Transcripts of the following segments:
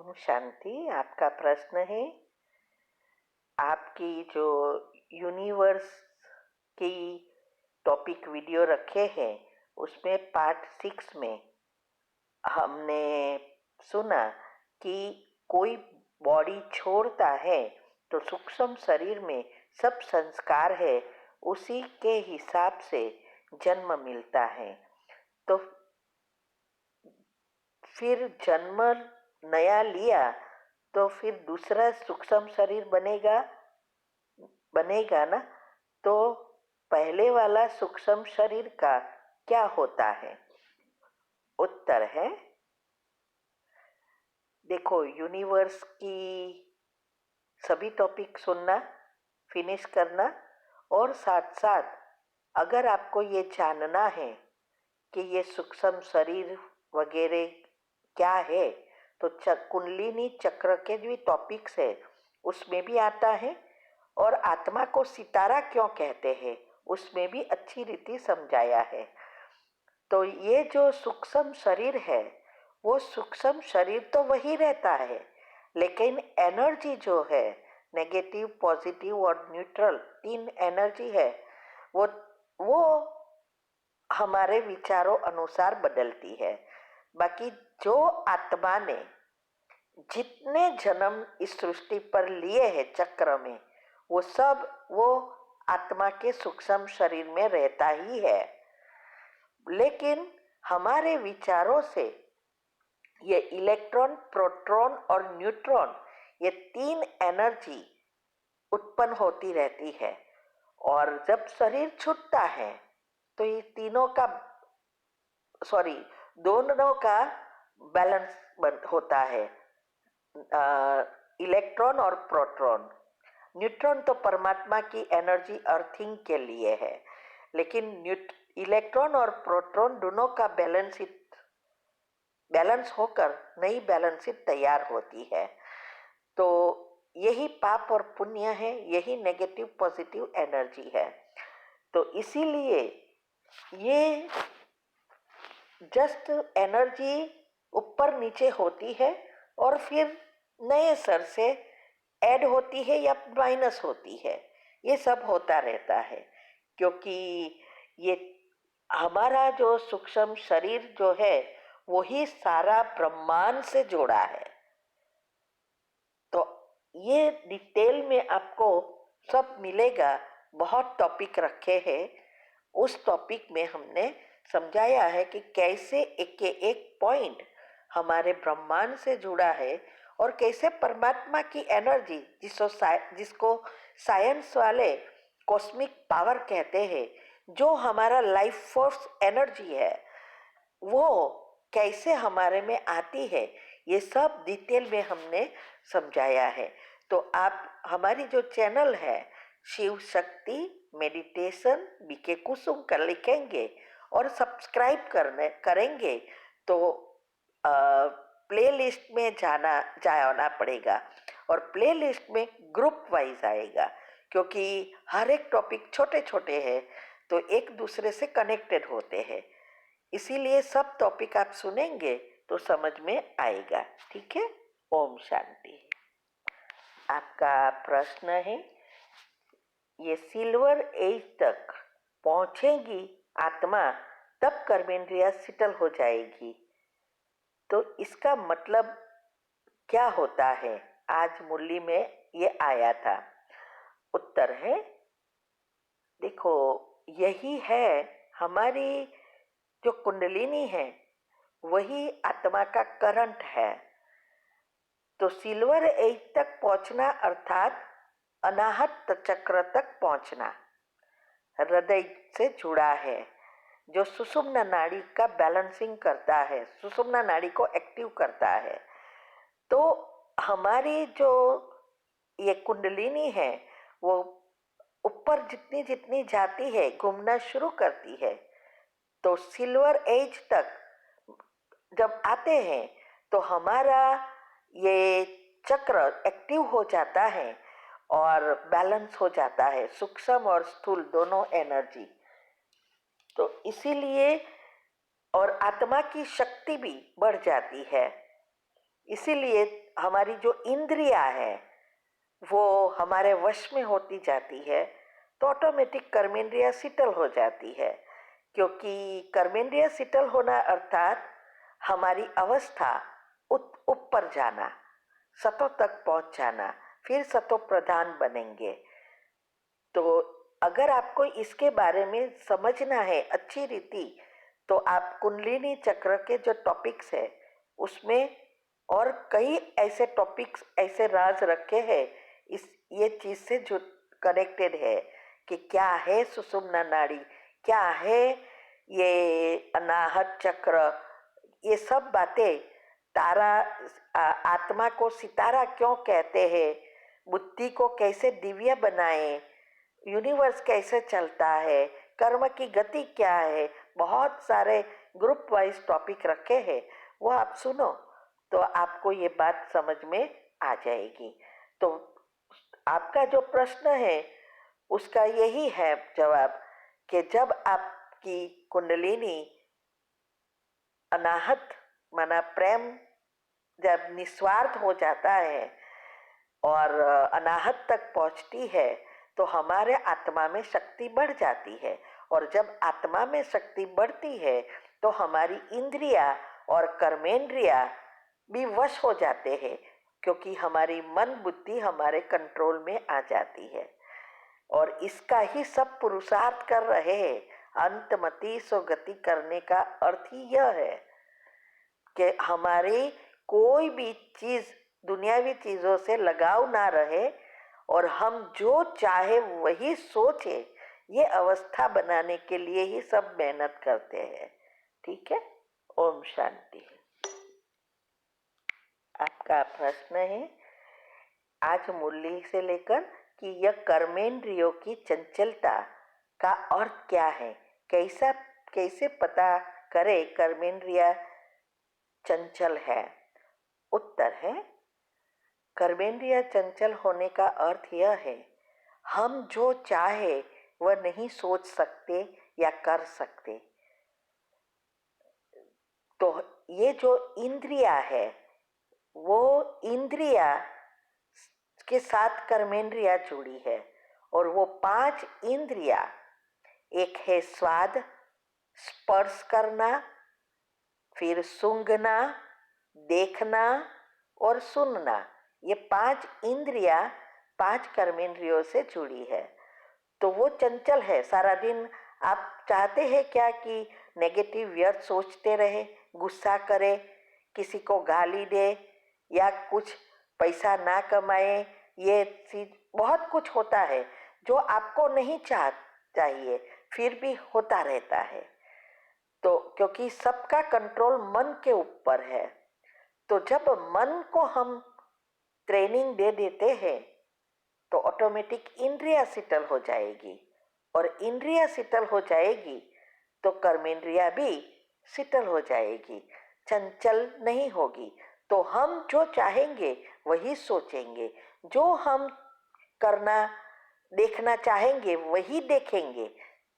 ओम शांति। आपका प्रश्न है, आपकी जो यूनिवर्स की टॉपिक वीडियो रखे हैं उसमें पार्ट 6 में हमने सुना कि कोई बॉडी छोड़ता है तो सूक्ष्म शरीर में सब संस्कार है, उसी के हिसाब से जन्म मिलता है। तो फिर जन्म नया लिया तो फिर दूसरा सूक्ष्म शरीर बनेगा ना। तो पहले वाला सूक्ष्म शरीर का क्या होता है? उत्तर है, देखो, यूनिवर्स की सभी टॉपिक सुनना, फिनिश करना, और साथ साथ अगर आपको ये जानना है कि ये सूक्ष्म शरीर वगैरह क्या है तो कुंडलिनी चक्र के जो टॉपिक्स है उसमें भी आता है, और आत्मा को सितारा क्यों कहते हैं उसमें भी अच्छी रीति समझाया है। तो ये जो सूक्ष्म शरीर है वो सूक्ष्म शरीर तो वही रहता है, लेकिन एनर्जी जो है, नेगेटिव, पॉजिटिव और न्यूट्रल, 3 एनर्जी है, वो हमारे विचारों अनुसार बदलती है। बाकी जो आत्मा ने जितने जन्म इस सृष्टि पर लिए हैं चक्र में, वो सब वो आत्मा के सूक्ष्म शरीर में रहता ही है, लेकिन हमारे विचारों से ये इलेक्ट्रॉन, प्रोटॉन और न्यूट्रॉन, ये 3 एनर्जी उत्पन्न होती रहती है, और जब शरीर छूटता है तो ये दोनों का बैलेंस होता है। इलेक्ट्रॉन और प्रोटॉन, न्यूट्रॉन तो परमात्मा की एनर्जी अर्थिंग के लिए है, लेकिन इलेक्ट्रॉन और प्रोटॉन दोनों का बैलेंस होकर नई बैलेंस शीट तैयार होती है। तो यही पाप और पुण्य है, यही नेगेटिव पॉजिटिव एनर्जी है। तो इसीलिए ये जस्ट एनर्जी ऊपर नीचे होती है और फिर नए सर से ऐड होती है या माइनस होती है, ये सब होता रहता है, क्योंकि ये हमारा जो सूक्ष्म शरीर जो है वही सारा ब्रह्मांड से जोड़ा है। तो ये डिटेल में आपको सब मिलेगा, बहुत टॉपिक रखे हैं। उस टॉपिक में हमने समझाया है कि कैसे एक के एक पॉइंट हमारे ब्रह्मांड से जुड़ा है, और कैसे परमात्मा की एनर्जी जिसको साइंस वाले कॉस्मिक पावर कहते हैं, जो हमारा लाइफ फोर्स एनर्जी है, वो कैसे हमारे में आती है, ये सब डिटेल में हमने समझाया है। तो आप हमारी जो चैनल है शिव शक्ति मेडिटेशन बीके कुसुम कर लिखेंगे और सब्सक्राइब करेंगे तो प्लेलिस्ट में जाना पड़ेगा, और प्लेलिस्ट में ग्रुप वाइज आएगा, क्योंकि हर एक टॉपिक छोटे छोटे हैं तो एक दूसरे से कनेक्टेड होते हैं, इसीलिए सब टॉपिक आप सुनेंगे तो समझ में आएगा। ठीक है। ओम शांति। आपका प्रश्न है, ये सिल्वर एज तक पहुंचेगी आत्मा तब कर्मेंद्रिया सेटल हो जाएगी, तो इसका मतलब क्या होता है? आज मुरली में ये आया था। उत्तर है, देखो, यही है हमारी जो कुंडलिनी है, वही आत्मा का करंट है। तो सिल्वर एज तक पहुंचना अर्थात अनाहत चक्र तक पहुंचना, हृदय से जुड़ा है, जो सुषुम्ना नाड़ी का बैलेंसिंग करता है, सुषुम्ना नाड़ी को एक्टिव करता है। तो हमारी जो ये कुंडलिनी है वो ऊपर जितनी जितनी जाती है, घूमना शुरू करती है, तो सिल्वर एज तक जब आते हैं तो हमारा ये चक्र एक्टिव हो जाता है और बैलेंस हो जाता है, सूक्ष्म और स्थूल दोनों एनर्जी। तो इसीलिए, और आत्मा की शक्ति भी बढ़ जाती है, इसीलिए हमारी जो इंद्रिया है वो हमारे वश में होती जाती है तो ऑटोमेटिक कर्मेंद्रिया शिथिल हो जाती है, क्योंकि कर्मेंद्रिय शिथिल होना अर्थात हमारी अवस्था ऊपर जाना, सतो तक पहुंच जाना, फिर सतो प्रधान बनेंगे। तो अगर आपको इसके बारे में समझना है अच्छी रीति तो आप कुंडलिनी चक्र के जो टॉपिक्स है उसमें और कई ऐसे टॉपिक्स, ऐसे राज रखे हैं इस ये चीज से जो कनेक्टेड है कि क्या है सुषुम्ना नाड़ी, क्या है ये अनाहत चक्र, ये सब बातें, तारा, आत्मा को सितारा क्यों कहते हैं, बुद्धि को कैसे दिव्य बनाए, यूनिवर्स कैसे चलता है, कर्म की गति क्या है, बहुत सारे ग्रुप वाइज टॉपिक रखे हैं, वो आप सुनो तो आपको ये बात समझ में आ जाएगी। तो आपका जो प्रश्न है उसका यही है जवाब कि जब आपकी कुंडलिनी अनाहत माना प्रेम जब निस्वार्थ हो जाता है और अनाहत तक पहुंचती है तो हमारे आत्मा में शक्ति बढ़ जाती है, और जब आत्मा में शक्ति बढ़ती है तो हमारी इंद्रिया और कर्मेंद्रिया भी वश हो जाते हैं, क्योंकि हमारी मन बुद्धि हमारे कंट्रोल में आ जाती है। और इसका ही सब पुरुषार्थ कर रहे हैं। अंतमति सो गति करने का अर्थ ही यह है कि हमारी कोई भी चीज दुनियावी चीजों से लगाव ना रहे और हम जो चाहे वही सोचे, ये अवस्था बनाने के लिए ही सब मेहनत करते हैं। ठीक है, ओम शांति। आपका प्रश्न है आज मुरली से लेकर कि यह कर्मेंद्रियों की चंचलता का अर्थ क्या है, कैसे पता करे कर्मेंद्रिया चंचल है। उत्तर है, कर्मेंद्रिया चंचल होने का अर्थ यह है हम जो चाहे वह नहीं सोच सकते या कर सकते। तो ये जो इंद्रिया है वो इंद्रिया के साथ कर्मेंद्रिया जुड़ी है, और वो 5 इंद्रिया, एक है स्वाद, स्पर्श करना, फिर सूंघना, देखना और सुनना, ये 5 इंद्रिया 5 कर्मेंद्रियों से जुड़ी है। तो वो चंचल है। सारा दिन आप चाहते हैं क्या कि नेगेटिव व्यर्थ सोचते रहे, गुस्सा करे, किसी को गाली दे या कुछ पैसा ना कमाए, ये चीज बहुत कुछ होता है जो आपको नहीं चाहिए फिर भी होता रहता है। तो क्योंकि सबका कंट्रोल मन के ऊपर है, तो जब मन को हम ट्रेनिंग दे देते हैं तो ऑटोमेटिक इंद्रिया शिथिल हो जाएगी, और इंद्रिया शिथिल हो जाएगी तो कर्मेंद्रिया भी शिथिल हो जाएगी, चंचल नहीं होगी। तो हम जो चाहेंगे वही सोचेंगे, जो हम करना देखना चाहेंगे वही देखेंगे,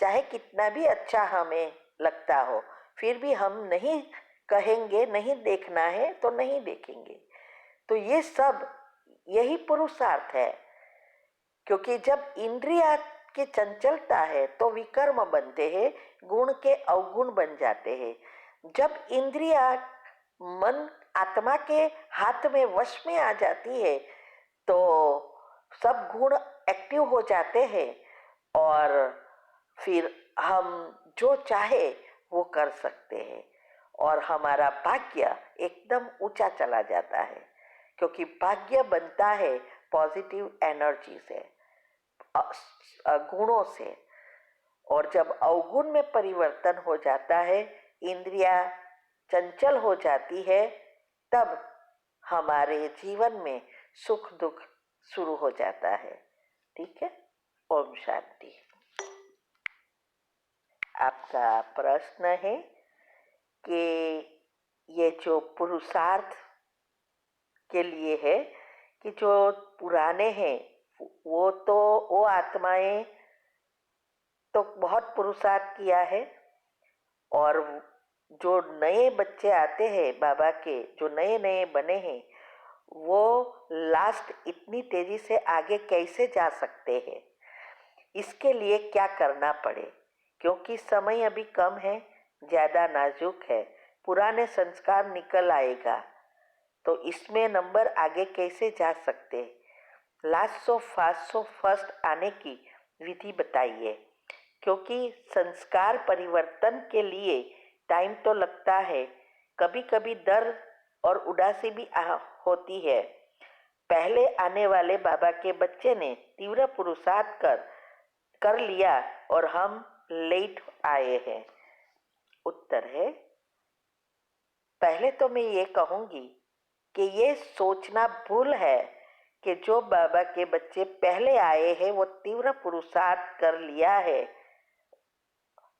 चाहे कितना भी अच्छा हमें लगता हो फिर भी हम नहीं कहेंगे नहीं देखना है तो नहीं देखेंगे। तो ये सब यही पुरुषार्थ है, क्योंकि जब इंद्रिया की चंचलता है तो विकर्म बनते हैं, गुण के अवगुण बन जाते हैं। जब इंद्रिया मन आत्मा के हाथ में वश में आ जाती है तो सब गुण एक्टिव हो जाते हैं और फिर हम जो चाहे वो कर सकते हैं, और हमारा भाग्य एकदम ऊंचा चला जाता है, क्योंकि भाग्य बनता है पॉजिटिव एनर्जी से, गुणों से। और जब अवगुण में परिवर्तन हो जाता है, इंद्रिया चंचल हो जाती है, तब हमारे जीवन में सुख दुख शुरू हो जाता है। ठीक है, ओम शांति। आपका प्रश्न है कि ये जो पुरुषार्थ के लिए है कि जो पुराने हैं वो आत्माएं तो बहुत पुरुषार्थ किया है, और जो नए बच्चे आते हैं बाबा के, जो नए नए बने हैं वो लास्ट इतनी तेजी से आगे कैसे जा सकते हैं, इसके लिए क्या करना पड़े, क्योंकि समय अभी कम है, ज़्यादा नाजुक है, पुराने संस्कार निकल आएगा, तो इसमें नंबर आगे कैसे जा सकते, last so fast so first आने की विधि बताइए। क्योंकि संस्कार परिवर्तन के लिए टाइम तो लगता है, कभी कभी डर और उदासी भी होती है। पहले आने वाले बाबा के बच्चे ने तीव्र पुरुषार्थ कर लिया और हम लेट आए हैं। उत्तर है, पहले तो मैं ये कहूँगी कि ये सोचना भूल है कि जो बाबा के बच्चे पहले आए हैं वो तीव्र पुरुषार्थ कर लिया है,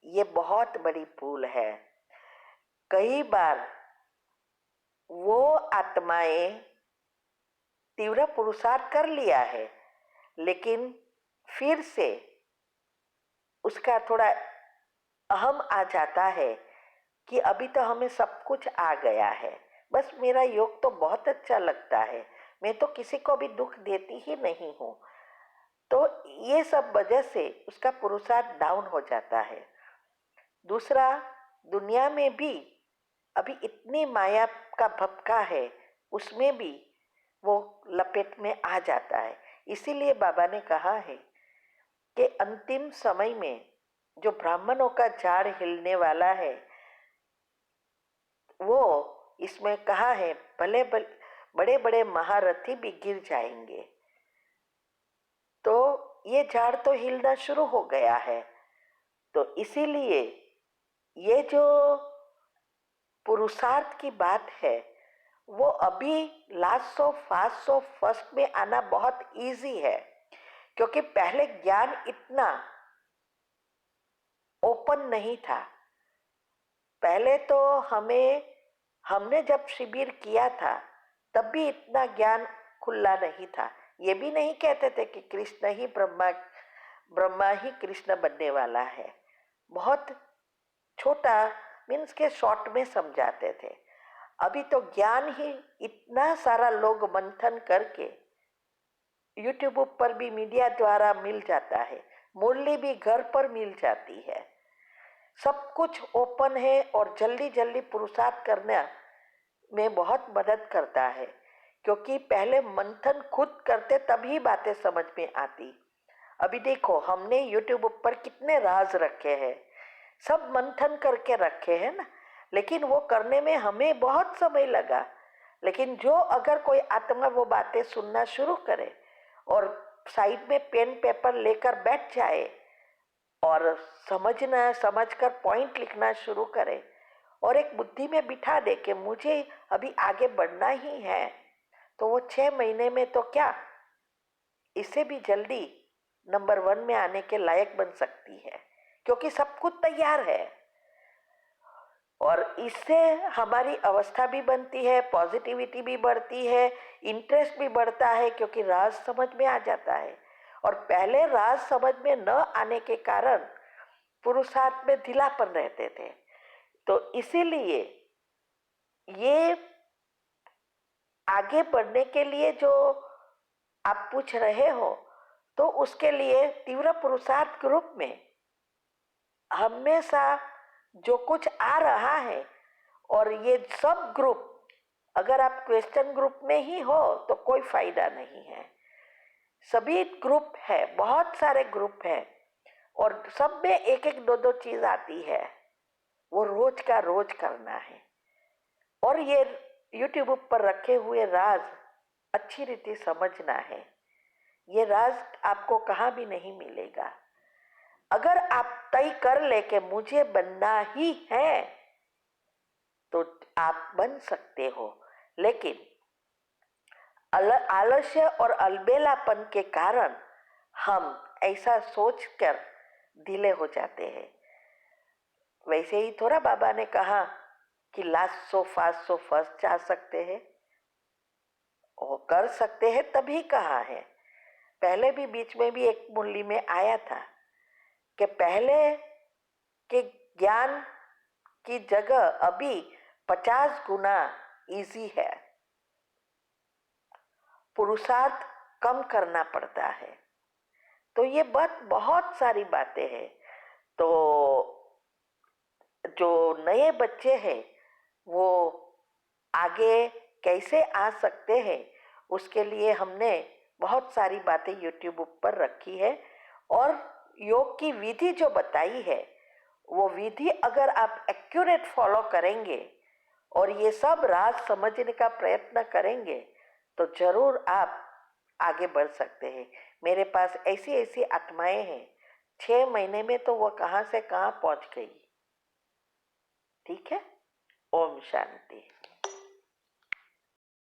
ये बहुत बड़ी भूल है। कई बार वो आत्माएं तीव्र पुरुषार्थ कर लिया है, लेकिन फिर से उसका थोड़ा अहम आ जाता है कि अभी तो हमें सब कुछ आ गया है, बस मेरा योग तो बहुत अच्छा लगता है, मैं तो किसी को भी दुख देती ही नहीं हूँ। तो ये सब वजह से उसका पुरुषार्थ डाउन हो जाता है। दूसरा, दुनिया में भी अभी इतनी माया का भपका है, उसमें भी वो लपेट में आ जाता है। इसीलिए बाबा ने कहा है कि अंतिम समय में जो ब्राह्मणों का झाड़ हिलने वाला है, वो इसमें कहा है भले भले बड़े बड़े महारथी भी गिर जाएंगे। तो ये झाड़ तो हिलना शुरू हो गया है। तो इसीलिए ये जो पुरुषार्थ की बात है, वो अभी last so fast so first में आना बहुत इजी है, क्योंकि पहले ज्ञान इतना ओपन नहीं था। पहले तो हमने जब शिविर किया था तब भी इतना ज्ञान खुला नहीं था। ये भी नहीं कहते थे कि कृष्ण ही ब्रह्मा ही कृष्ण बनने वाला है। बहुत छोटा मीन्स के शॉर्ट में समझाते थे। अभी तो ज्ञान ही इतना सारा लोग मंथन करके यूट्यूब पर भी मीडिया द्वारा मिल जाता है, मुरली भी घर पर मिल जाती है, सब कुछ ओपन है और जल्दी जल्दी पुरुषार्थ करने में बहुत मदद करता है। क्योंकि पहले मंथन खुद करते तभी बातें समझ में आती। अभी देखो, हमने यूट्यूब पर कितने राज रखे हैं, सब मंथन करके रखे हैं ना, लेकिन वो करने में हमें बहुत समय लगा। लेकिन जो अगर कोई आत्मा वो बातें सुनना शुरू करे और साइड में पेन पेपर लेकर बैठ जाए और समझकर पॉइंट लिखना शुरू करे और एक बुद्धि में बिठा दे कि मुझे अभी आगे बढ़ना ही है, तो वो 6 महीने में तो क्या, इससे भी जल्दी नंबर 1 में आने के लायक बन सकती है, क्योंकि सब कुछ तैयार है। और इससे हमारी अवस्था भी बनती है, पॉजिटिविटी भी बढ़ती है, इंटरेस्ट भी बढ़ता है, क्योंकि राज समझ में आ जाता है। और पहले राज समझ में न आने के कारण पुरुषार्थ में ढीलापन रहते थे। तो इसीलिए ये आगे बढ़ने के लिए जो आप पूछ रहे हो, तो उसके लिए तीव्र पुरुषार्थ ग्रुप में हमेशा जो कुछ आ रहा है, और ये सब ग्रुप अगर आप क्वेश्चन ग्रुप में ही हो तो कोई फायदा नहीं है। सभी ग्रुप है, बहुत सारे ग्रुप है, और सब में एक एक दो दो चीज आती है, वो रोज का रोज करना है। और ये यूट्यूब पर रखे हुए राज अच्छी रीति समझना है। ये राज आपको कहाँ भी नहीं मिलेगा। अगर आप तय कर ले कि मुझे बनना ही है, तो आप बन सकते हो। लेकिन आलस्य और अलबेलापन के कारण हम ऐसा सोचकर ढीले हो जाते हैं। वैसे ही थोड़ा बाबा ने कहा कि last so fast so first जा सकते हैं और कर सकते हैं, तभी कहा है। पहले भी बीच में भी एक मुरली में आया था कि पहले के ज्ञान की जगह अभी 50 गुना इजी है। पुरुषार्थ कम करना पड़ता है। तो ये बहुत सारी बातें हैं। तो जो नए बच्चे हैं वो आगे कैसे आ सकते हैं, उसके लिए हमने बहुत सारी बातें यूट्यूब पर रखी है। और योग की विधि जो बताई है, वो विधि अगर आप एक्यूरेट फॉलो करेंगे और ये सब राज समझने का प्रयत्न करेंगे तो जरूर आप आगे बढ़ सकते हैं। मेरे पास ऐसी ऐसी आत्माएं हैं, 6 महीने में तो वो कहाँ से कहाँ पहुंच गई। ठीक है। ओम शांति।